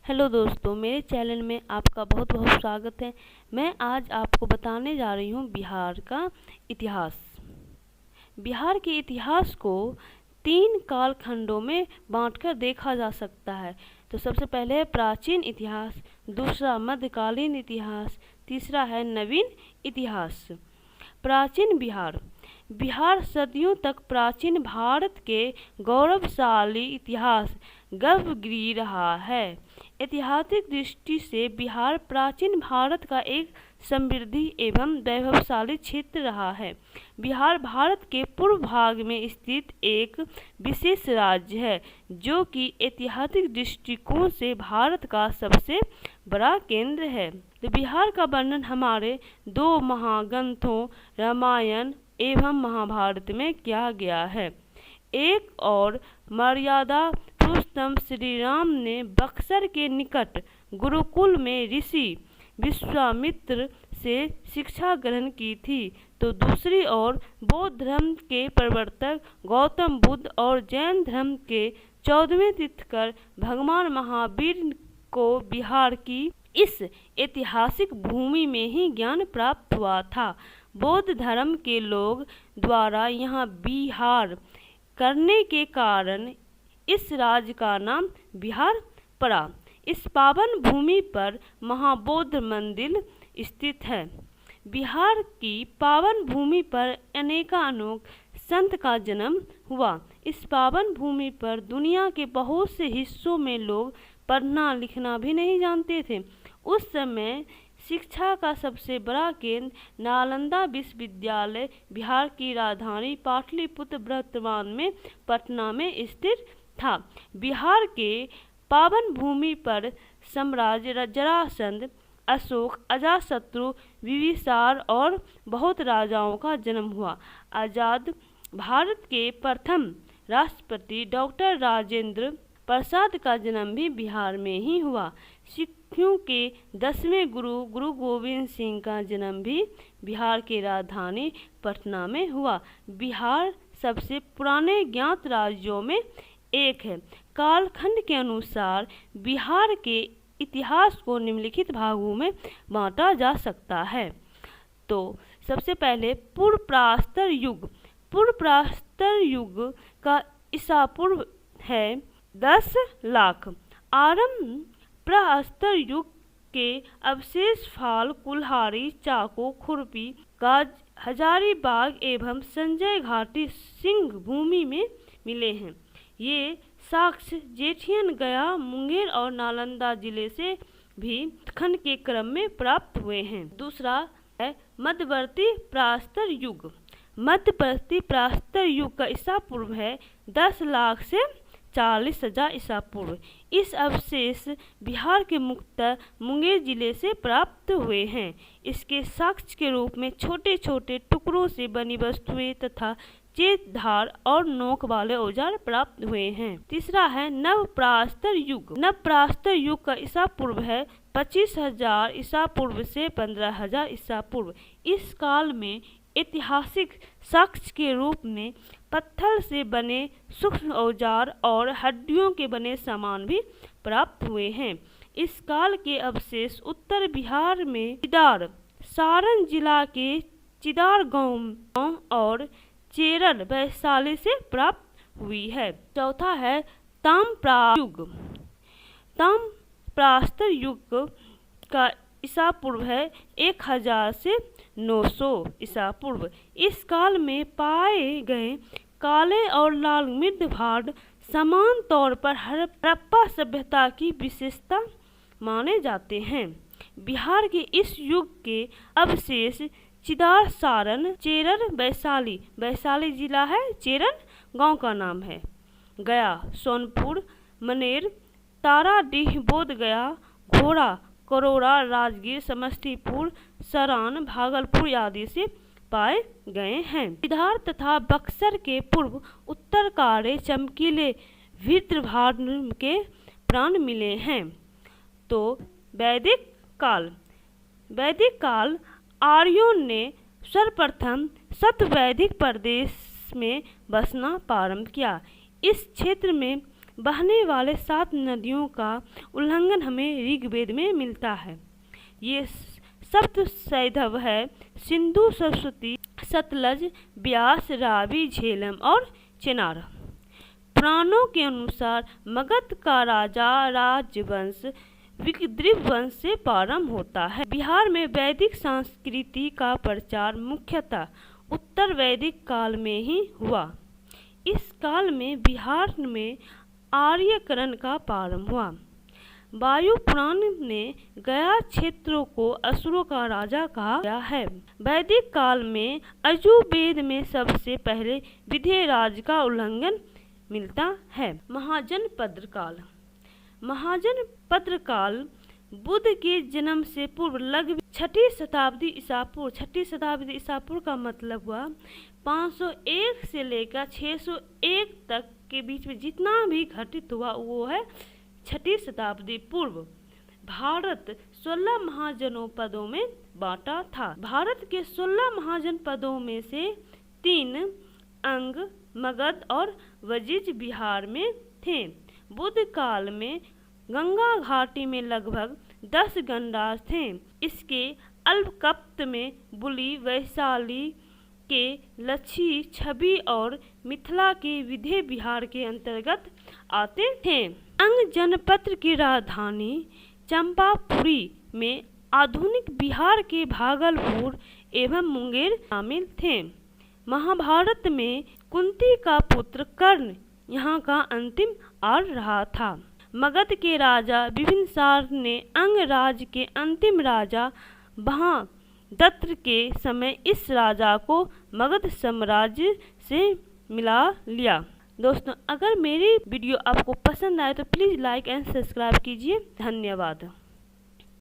Hello दोस्तों, मेरे channel में आपका बहुत बहुत स्वागत है। मैं आज आपको बताने जा रही हूँ बिहार का इतिहास। बिहार के इतिहास को 3 कालखंडों में बांटकर देखा जा सकता है। तो सबसे पहले है प्राचीन इतिहास, दूसरा मध्यकालीन इतिहास, तीसरा है नवीन इतिहास। प्राचीन बिहार बिहार सदियों तक प्राचीन भारत के गौरवशाली इतिहास गर्भगृह रहा है। ऐतिहासिक दृष्टि से बिहार प्राचीन भारत का एक समृद्धि एवं वैभवशाली क्षेत्र रहा है। बिहार भारत के पूर्व भाग में स्थित एक विशेष राज्य है, जो कि ऐतिहासिक दृष्टिकोण से भारत का सबसे बड़ा केंद्र है। तो बिहार का वर्णन हमारे 2 महाग्रंथों रामायण एवं महाभारत में किया गया है। एक और मर्यादा पुरुषोत्तम श्री राम ने बक्सर के निकट गुरुकुल में ऋषि विश्वामित्र से शिक्षा ग्रहण की थी, तो दूसरी ओर बौद्ध धर्म के प्रवर्तक गौतम बुद्ध और जैन धर्म के 14वें तीर्थंकर भगवान महावीर को बिहार की इस ऐतिहासिक भूमि में ही ज्ञान प्राप्त हुआ था। बौद्ध धर्म के लोग द्वारा यहाँ बिहार करने के कारण इस राज्य का नाम बिहार पड़ा। इस पावन भूमि पर महाबौद्ध मंदिर स्थित है। बिहार की पावन भूमि पर अनेकानेक संत का जन्म हुआ। इस पावन भूमि पर दुनिया के बहुत से हिस्सों में लोग पढ़ना लिखना भी नहीं जानते थे। उस समय शिक्षा का सबसे बड़ा केंद्र नालंदा विश्वविद्यालय बिहार की राजधानी पाटलिपुत्र वर्तमान में पटना में स्थित था। बिहार के पावन भूमि पर सम्राट जरासंध, अशोक, अजातशत्रु, बिंबिसार और बहुत राजाओं का जन्म हुआ। आजाद भारत के प्रथम राष्ट्रपति डॉक्टर राजेंद्र प्रसाद का जन्म भी बिहार में ही हुआ। सिखों के 10वें गुरु गोविंद सिंह का जन्म भी बिहार के राजधानी पटना में हुआ। बिहार सबसे पुराने ज्ञात राज्यों में एक है। कालखंड के अनुसार बिहार के इतिहास को निम्नलिखित भागों में बांटा जा सकता है। तो सबसे पहले पूर्व प्रस्तर युग। पूर्व प्रस्तर युग का ईसा पूर्व है 10 लाख। आरंभ प्रस्तर युग के अवशेष फाल, कुल्हाड़ी, चाकू, खुरपी, गाज, हजारीबाग एवं संजय घाटी सिंह भूमि में मिले हैं। ये साक्ष्य जेठियन, गया, मुंगेर और नालंदा जिले से भी खंड के क्रम में प्राप्त हुए हैं। दूसरा है मध्यवर्ती प्रस्तर युग। मध्यवर्ती प्रस्तर युग का ईसा पूर्व है 10 लाख से 40,000 ईसा पूर्व। इस अवशेष बिहार के मुख्यतः मुंगेर जिले से प्राप्त हुए हैं। इसके साक्ष्य के रूप में छोटे छोटे टुकड़ों से बनी वस्तुएं तथा चेत, धार और नोक वाले औजार प्राप्त हुए हैं। तीसरा है नवप्रस्तर युग। नवप्रस्तर युग का ईसा पूर्व है 25,000 ईसा पूर्व से 15,000 ईसा पूर्व। इस काल में ऐतिहासिक साक्ष्य के रूप में पत्थर से बने सूक्ष्म औजार और हड्डियों के बने सामान भी प्राप्त हुए हैं। इस काल के अवशेष उत्तर बिहार में चिदार, सारण जिला के चिदार गांव और चेरल, वैशाली से प्राप्त हुई है। चौथा है ताम्रप्रस्तर युग। ताम्रप्रस्तर युग का ईसा पूर्व है 1000 से 900 ईसा पूर्व। इस काल में पाए गए काले और लाल मृद भांड समान तौर पर हड़प्पा सभ्यता की विशेषता माने जाते हैं। बिहार के इस युग के अवशेष चिदार, सारण, चेरल, वैशाली, वैशाली जिला है, चेरल गांव का नाम है, गया, सोनपुर, मनेर, ताराडीह, बोधगया, घोड़ा, करोड़ा, राजगीर, समस्तीपुर, सरान, भागलपुर आदि से पाए गए हैं। बिहार तथा बक्सर के पूर्व उत्तर काले चमकीले वीरभांड के प्राण मिले हैं। तो वैदिक काल। वैदिक काल आर्यों ने सर्वप्रथम सतवैदिक प्रदेश में बसना प्रारंभ किया। इस क्षेत्र में बहने वाले 7 नदियों का उल्लंघन हमें ऋग्वेद में मिलता है। ये सप्त सैंधव है: सिंधु, सरस्वती, सतलज, ब्यास, रावी, झेलम और चेनार। पुराणों के अनुसार मगध का राजा राजवंश विदर्भ वंश से प्रारंभ होता है। बिहार में वैदिक संस्कृति का प्रचार मुख्यतः उत्तर वैदिक काल में ही हुआ। इस काल में बिहार में आर्यकरण का प्रारंभ हुआ। वायु पुराण ने गया क्षेत्रों को असुरों का राजा कहा गया है। वैदिक काल में यजुर्वेद में सबसे पहले विधेयराज का उल्लंघन मिलता है। महाजनपद काल। महाजनपद काल बुद्ध के जन्म से पूर्व लगभग 6वीं शताब्दी ईसा पूर्व। 6वीं शताब्दी ईसा पूर्व का मतलब हुआ 501 से लेकर 601 तक के बीच में जितना भी घटित हुआ वो है 6वीं शताब्दी पूर्व। भारत 16 महाजनपदों में बांटा था। भारत के 16 महाजनपदों में से 3 अंग, मगध और वजिज बिहार में थे। बुद्ध काल में गंगा घाटी में लगभग 10 गणराज्य थे। इसके अल्पकप्त में बुली, वैशाली के लच्छी, छवि और मिथिला के विंध्य बिहार के अंतर्गत आते थे। अंग जनपद की राजधानी चंपापुरी में आधुनिक बिहार के भागलपुर एवं मुंगेर शामिल थे। महाभारत में कुंती का पुत्र कर्ण यहाँ का अंतिम आर रहा था। मगध के राजा बिम्बिसार ने अंगराज के अंतिम राजा महादत्त के समय इस राजा को मगध साम्राज्य से मिला लिया। दोस्तों, अगर मेरी वीडियो आपको पसंद आए तो प्लीज़ लाइक एंड सब्सक्राइब कीजिए। धन्यवाद।